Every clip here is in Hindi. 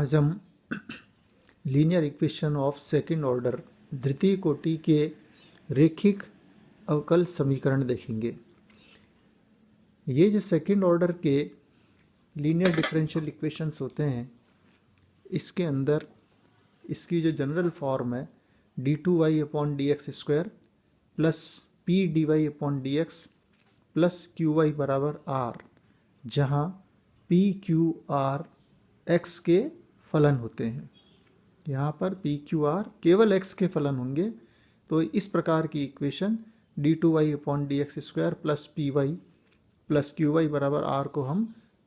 आज हम linear equation of second order द्वितीय कोटि के रैखिक अवकल समीकरण देखेंगे। ये जो सेकंड ऑर्डर के लीनियर डिफरेंशियल इक्वेशंस होते हैं, इसके अंदर इसकी जो जनरल फॉर्म है d2y upon D x square plus p d y upon D x plus q y बराबर आर, जहाँ पी क्यू आर एक्स के फलन होते हैं। यहाँ पर पी क्यू आर केवल एक्स के फलन होंगे। तो इस प्रकार की equation d2y upon D x square plus p y plus q y बराबर आर को हम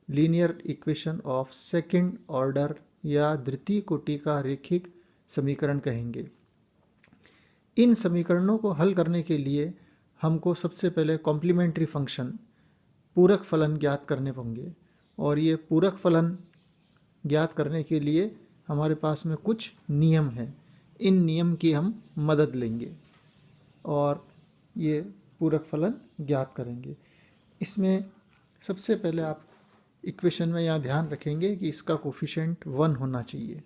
linear equation of second order या द्वितीय कोटि का रैखिक समीकरण कहेंगे। इन समीकरणों को हल करने के लिए हमको सबसे पहले कॉम्प्लीमेंट्री फंक्शन पूरक फलन ज्ञात करने होंगे, और ये पूरक फलन ज्ञात करने के लिए हमारे पास में कुछ नियम हैं। इन नियम की हम मदद लेंगे और ये पूरक फलन ज्ञात करेंगे। इसमें सबसे पहले आप इक्वेशन में यहाँ ध्यान रखेंगे कि इसका कोफिशिएंट 1 होना चाहिए,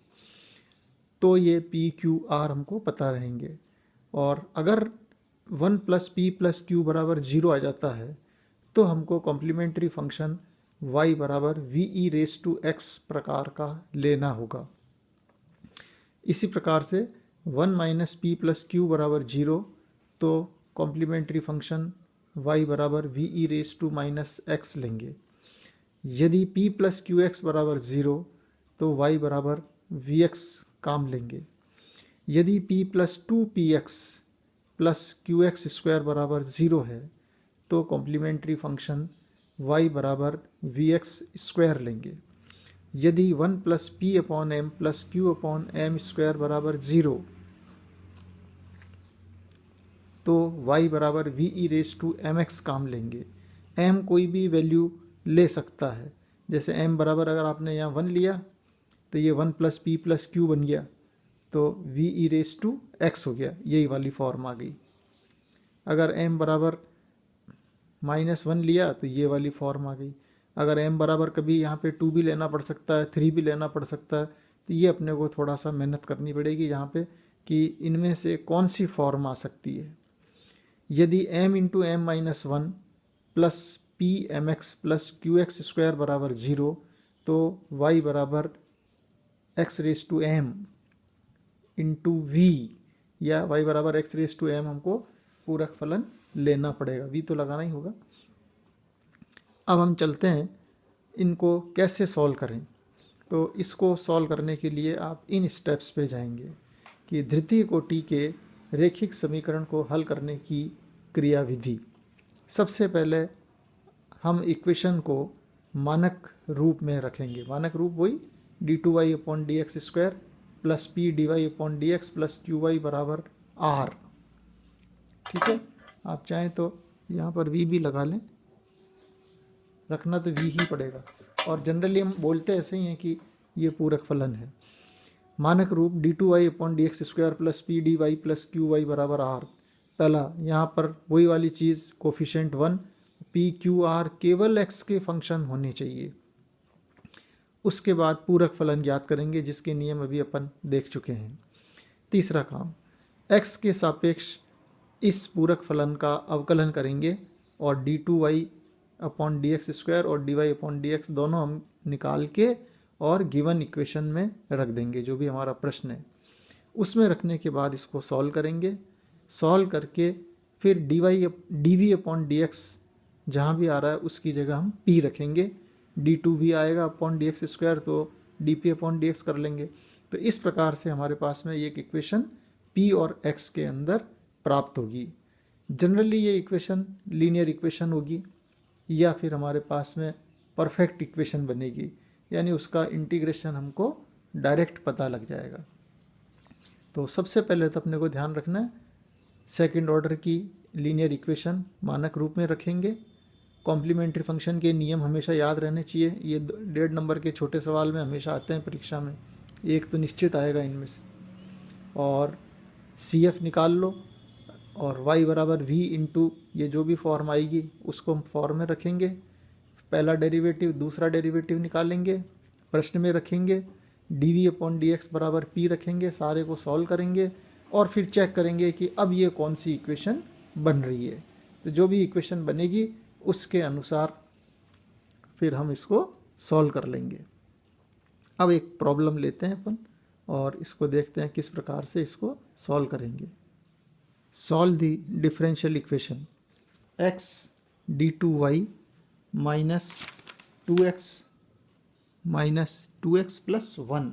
तो ये पी क्यू आर हमको पता रहेंगे। और अगर 1 प्लस पी प्लस क्यू बराबर 0 आ जाता है तो हमको कॉम्प्लीमेंट्री फंक्शन y बराबर v e raise to x प्रकार का लेना होगा। इसी प्रकार से 1 माइनस पी प्लस क्यू बराबर 0, तो कॉम्प्लीमेंट्री फंक्शन y बराबर v e raise to minus x लेंगे। यदि p प्लस क्यू एक्स बराबर 0 तो y बराबर वी एक्स काम लेंगे। यदि p प्लस 2px प्लस क्यू एक्स स्क्वायर बराबर 0 है तो कॉम्प्लीमेंट्री फंक्शन y बराबर वी एक्स स्क्वायर लेंगे। यदि 1 plus p upon m plus q upon m square बराबर 0 तो y बराबर v e raise to m x काम लेंगे। m कोई भी वैल्यू ले सकता है, जैसे m बराबर अगर आपने यहाँ 1 लिया तो ये 1 प्लस पी प्लस क्यू बन गया, तो v e raise to x हो गया, यही वाली फॉर्म आ गई। अगर m बराबर -1 लिया तो ये वाली फॉर्म आ गई। अगर m बराबर कभी यहाँ पे 2 भी लेना पड़ सकता है, 3 भी लेना पड़ सकता है, तो ये अपने को थोड़ा सा मेहनत करनी पड़ेगी यहाँ पे कि इनमें से कौन सी फॉर्म आ सकती है। यदि m into m minus 1 plus p m x plus q x square बराबर 0 तो y बराबर x raise to m into v, या y बराबर एक्स रेस टू एम हमको पूरक फलन लेना पड़ेगा, v तो लगाना ही होगा। अब हम चलते हैं इनको कैसे सॉल्व करें। तो इसको सॉल्व करने के लिए आप इन स्टेप्स पे जाएंगे कि द्वितीय कोटि के रैखिक समीकरण को हल करने की क्रियाविधि। सबसे पहले हम इक्वेशन को मानक रूप में रखेंगे। मानक रूप वही d2y upon D x square plus p d y upon D x plus q y बराबर आर। ठीक है, आप चाहें तो यहाँ पर v भी लगा लें, रखना तो v ही पड़ेगा। और जनरली हम बोलते ऐसे ही हैं कि ये पूरक फलन है। मानक रूप d2y upon D x square plus p d y plus q y बराबर आर। पहला यहाँ पर वही वाली चीज़ कोफिशिएंट 1, पी क्यू आर केवल x के फंक्शन होने चाहिए। उसके बाद पूरक फलन ज्ञात करेंगे, जिसके नियम अभी अपन देख चुके हैं। तीसरा काम, x के सापेक्ष इस पूरक फलन का अवकलन करेंगे और d2y upon D x square और dy अपॉन डी एक्स दोनों हम निकाल के और गिवन इक्वेशन में रख देंगे, जो भी हमारा प्रश्न है उसमें रखने के बाद इसको सॉल्व करेंगे। सॉल्व करके फिर dv अपॉन डी एक्स जहाँ भी आ रहा है उसकी जगह हम p रखेंगे। d2v आएगा अपॉन डी एक्स स्क्वायर तो dp अपॉन डी एक्स कर लेंगे। तो इस प्रकार से हमारे पास में एक इक्वेशन p और x के अंदर प्राप्त होगी। जनरली ये इक्वेशन लीनियर इक्वेशन होगी या फिर हमारे पास में परफेक्ट इक्वेशन बनेगी, यानी उसका इंटीग्रेशन हमको डायरेक्ट पता लग जाएगा। तो सबसे पहले तो अपने को ध्यान रखना है, सेकंड ऑर्डर की लीनियर इक्वेशन मानक रूप में रखेंगे। कॉम्प्लीमेंट्री फंक्शन के नियम हमेशा याद रहने चाहिए। ये 1.5 नंबर के छोटे सवाल में हमेशा आते हैं परीक्षा में, एक तो निश्चित आएगा इनमें से। और CF निकाल लो और y बराबर v इंटू ये जो भी फॉर्म आएगी उसको हम फॉर्म में रखेंगे। पहला डेरिवेटिव दूसरा डेरिवेटिव निकालेंगे, प्रश्न में रखेंगे, d we upon D x बराबर पी रखेंगे, सारे को सॉल्व करेंगे और फिर चेक करेंगे कि अब ये कौन सी इक्वेशन बन रही है। तो जो भी इक्वेशन बनेगी उसके अनुसार फिर हम इसको सॉल्व कर लेंगे। अब एक प्रॉब्लम लेते हैं अपन और इसको देखते हैं किस प्रकार से इसको सॉल्व करेंगे। Solve the differential equation x d2y minus 2x minus 2x plus 1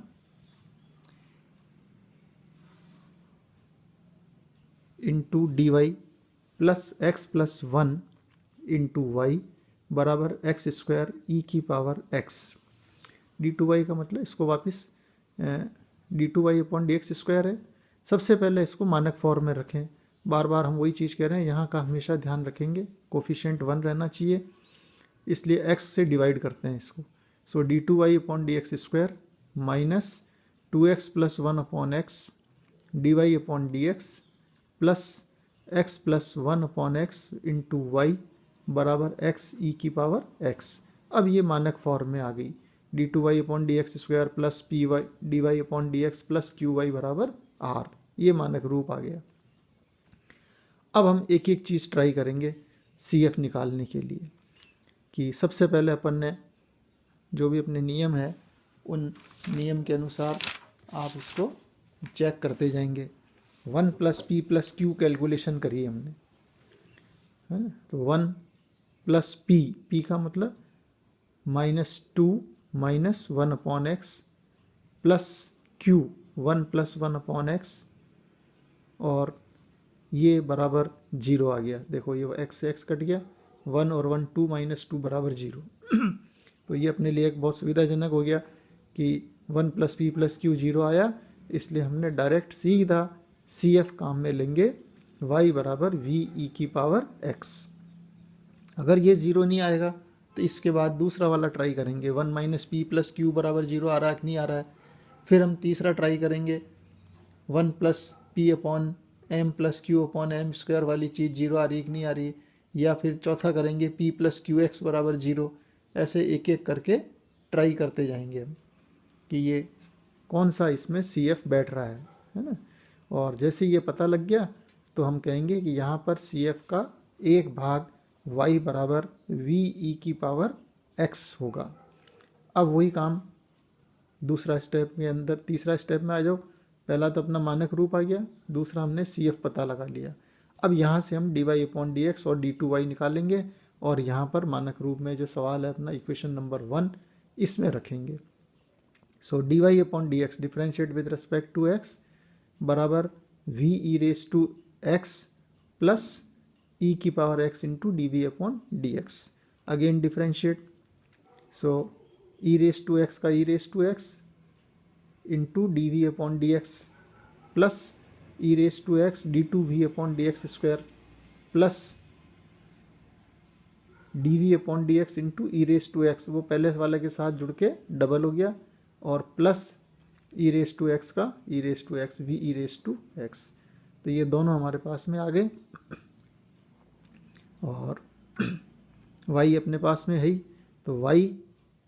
into d y plus x plus 1 into y बराबर एक्स स्क्वायर ई की power x. D two y का मतलब इसको वापस d two y upon D x square है। सबसे पहले इसको मानक फॉर्म में रखें, बार बार हम वही चीज़ कह रहे हैं, यहाँ का हमेशा ध्यान रखेंगे, कोफिशिएंट 1 रहना चाहिए, इसलिए x से डिवाइड करते हैं इसको। So d two y upon D x square minus 2x plus 1 upon x d y upon D x plus x plus 1 upon x into y बराबर x ई की पावर x। अब ये मानक फॉर्म में आ गई, d two y upon D x square plus p y d y upon D x plus q y बराबर r, ये मानक रूप आ गया। अब हम एक एक चीज़ ट्राई करेंगे CF निकालने के लिए, कि सबसे पहले अपन ने जो भी अपने नियम है उन नियम के अनुसार आप इसको चेक करते जाएंगे। 1 plus P plus Q calculation करी हमने, है ना। तो 1 प्लस पी का मतलब -2 minus 1 upon x plus Q 1 plus 1 upon x और ये बराबर 0 आ गया। देखो ये x से x कट गया, 1 और 1 2 माइनस 2 बराबर 0। तो ये अपने लिए एक बहुत सुविधाजनक हो गया कि 1 प्लस पी प्लस क्यू 0 आया, इसलिए हमने डायरेक्ट सीधा CF काम में लेंगे, y बराबर वी ई की पावर x। अगर ये 0 नहीं आएगा तो इसके बाद दूसरा वाला ट्राई करेंगे, 1 माइनस पी प्लस क्यू बराबर 0 आ रहा है कि नहीं आ रहा है। फिर हम तीसरा ट्राई करेंगे, 1 plus p upon m plus q upon m square वाली चीज़ 0 आ रही कि नहीं आ रही। या फिर चौथा करेंगे p प्लस क्यू एक्स बराबर 0। ऐसे एक एक करके ट्राई करते जाएंगे हम कि ये कौन सा इसमें CF बैठ रहा है ना। और जैसे ये पता लग गया तो हम कहेंगे कि यहाँ पर CF का एक भाग y बराबर वी ई की पावर x होगा। अब वही काम दूसरा स्टेप के अंदर, तीसरा स्टेप में आ जाओ। पहला तो अपना मानक रूप आ गया, दूसरा हमने CF पता लगा लिया। अब यहाँ से हम d y upon D x और डी टू वाई निकालेंगे और यहाँ पर मानक रूप में जो सवाल है अपना इक्वेशन नंबर 1 इसमें रखेंगे। So d y upon D x differentiate with respect to x बराबर v e raise to x plus e की power x into d we upon D x. Again differentiate, so e raise to x का e raise to x into d we upon D x plus e raise to x d two v upon D x square plus d we upon D x into E raise to x, वो पहले वाले के साथ जुड़ के डबल हो गया, और plus e raise to x का e raise to x v e raise to x. तो ये दोनों हमारे पास में आ गए और y अपने पास में है ही, तो y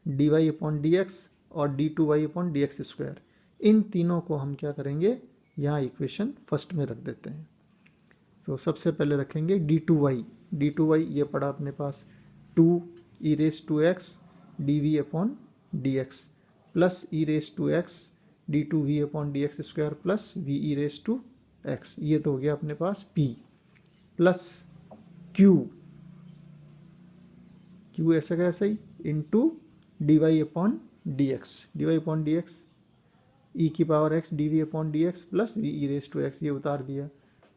d y upon D x और d two y upon D x square, इन तीनों को हम क्या करेंगे, यहाँ इक्वेशन फर्स्ट में रख देते हैं। तो सबसे पहले रखेंगे डी टू वाई, ये पड़ा अपने पास 2 e raise to x d we upon D x plus e raise to x d two v upon D x square plus v e raise to x. ये तो हो गया अपने पास p प्लस q ऐसा का ऐसा ही into d y upon D x, e की power x d we upon D x plus v e raise to x, ये उतार दिया,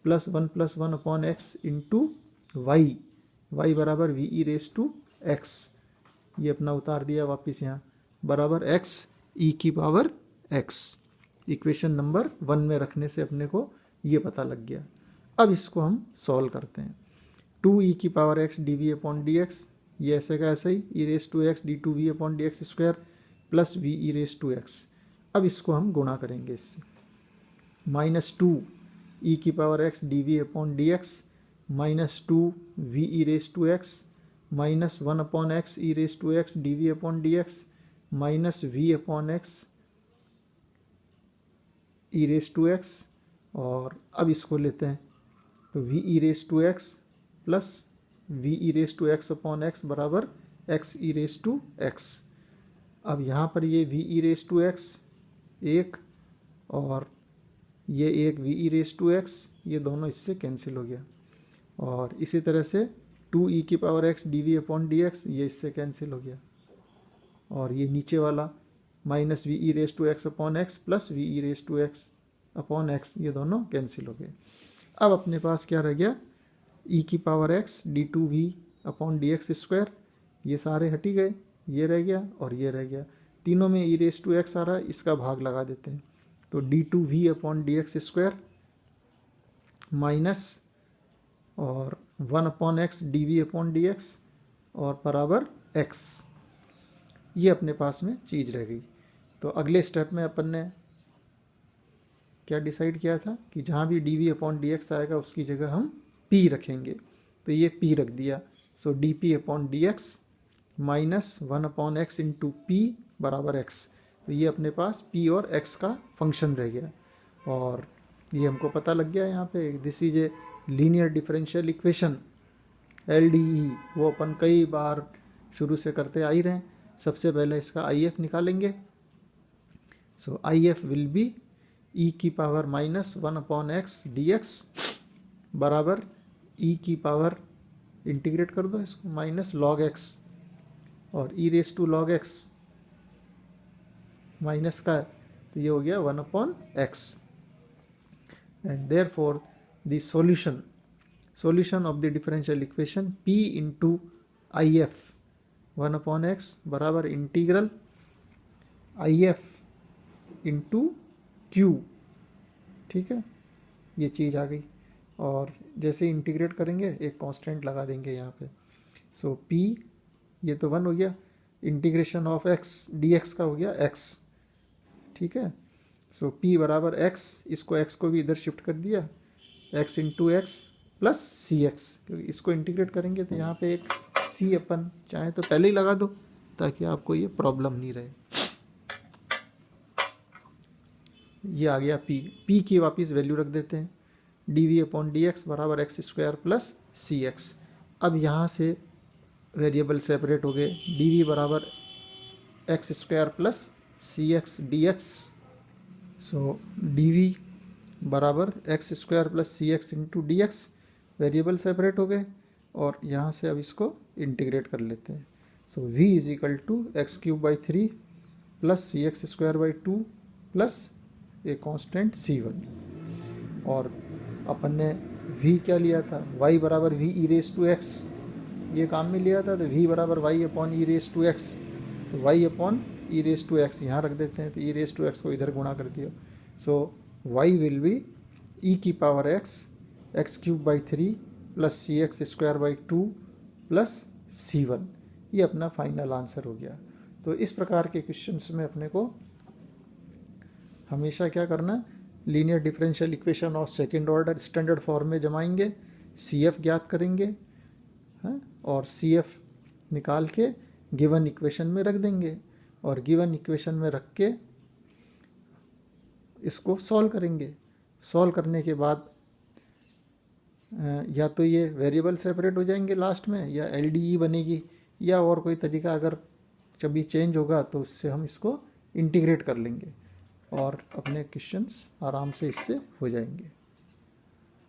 plus 1 upon x into y बराबर v e raise to x, ये अपना उतार दिया वापस यहाँ, बराबर x ई की पावर x। इक्वेशन नंबर 1 में रखने से अपने को ये पता लग गया। अब इसको हम सॉल्व करते हैं। 2 ई की power x d we upon D x, ये ऐसे का ऐसा ही, e raise to x d two v upon D x square plus v e raise to x. अब इसको हम गुणा करेंगे इससे, -2 ई की power x d we upon D x -2 v e raise to x -1 upon x e raise to x d we upon D x minus v upon x e raise to x, और अब इसको लेते हैं तो v e raise to x plus v e raise to x upon x बराबर x e raise to x. अब यहाँ पर ये v e raise to x एक और ये एक v e raise to x, ये दोनों इससे कैंसिल हो गया। और इसी तरह से 2e की power x d we upon D x, ये इससे कैंसिल हो गया। और ये नीचे वाला minus v e raise to x upon x plus v e raise to x upon x, ये दोनों कैंसिल हो गए। अब अपने पास क्या रह गया, e की power x d two v upon D x square, ये सारे हटी गए, ये रह गया और ये रह गया। तीनों में ई रेस टू एक्स आ रहा है, इसका भाग लगा देते हैं। तो d two v upon D x square minus और 1 upon x d we upon D x और बराबर एक्स, ये अपने पास में चीज़ रह गई। तो अगले स्टेप में अपन ने क्या डिसाइड किया था कि जहाँ भी d we upon D x आएगा उसकी जगह हम p रखेंगे, तो ये p रख दिया। So d p upon D x minus 1 upon x into p बराबर एक्स। तो ये अपने पास p और x का फंक्शन रह गया, और ये हमको पता लग गया यहाँ पे this is a linear differential equation LDE, वो अपन कई बार शुरू से करते आ ही रहे हैं। सबसे पहले इसका IF निकालेंगे। So IF will be e की power minus 1 upon x D x बराबर e की पावर, इंटीग्रेट कर दो इसको, माइनस लॉग एक्स और e raise to log x minus का है, तो ये हो गया 1 upon x. And therefore the solution of the differential equation p into IF 1 upon x बराबर इंटीग्रल IF इंटू Q। ठीक है, ये चीज़ आ गई। और जैसे इंटीग्रेट करेंगे एक कांस्टेंट लगा देंगे यहाँ पे। सो p ये तो 1 हो गया, इंटीग्रेशन ऑफ x dx का हो गया x। ठीक है, सो p बराबर x, इसको x को भी इधर शिफ्ट कर दिया, x इंटू एक्स प्लस सी एक्स, क्योंकि इसको इंटीग्रेट करेंगे तो यहाँ पे एक c अपन चाहे तो पहले ही लगा दो ताकि आपको ये प्रॉब्लम नहीं रहे। ये आ गया p की वापस वैल्यू रख देते हैं, D we upon D x बराबर एक्स स्क्वायर प्लस सी एक्स। अब यहाँ से वेरिएबल सेपरेट हो गए, डी वी बराबर एक्स स्क्वायर प्लस सी X D X. So D V बराबर एक्स स्क्वायर प्लस सी X into D X, variable separate हो गए और यहाँ से अब इसको इंटीग्रेट कर लेते हैं। So v is equal to x cube by 3 plus C x square by 2 plus a constant c1। और अपन ने v क्या लिया था, y बराबर v e raise to x, ये काम में लिया था, तो v बराबर y upon e raise to x, तो y upon e raise to x यहाँ रख देते हैं, तो ई रेस टू एक्स को इधर गुणा कर दिया। So y will be e की power x x cube by 3 plus C x square by 2 plus c1, ये अपना फाइनल आंसर हो गया। तो इस प्रकार के क्वेश्चंस में अपने को हमेशा क्या करना, लीनियर डिफरेंशियल इक्वेशन और सेकंड ऑर्डर स्टैंडर्ड फॉर्म में जमाएंगे, CF ज्ञात करेंगे, हाँ, और CF निकाल के गिवन इक्वेशन में रख देंगे, और गिवन इक्वेशन में रख के इसको सॉल्व करेंगे। सॉल्व करने के बाद या तो ये वेरिएबल सेपरेट हो जाएंगे लास्ट में, या LDE बनेगी, या और कोई तरीका अगर कभी चेंज होगा तो उससे हम इसको इंटीग्रेट कर लेंगे और अपने क्वेश्चंस आराम से इससे हो जाएंगे।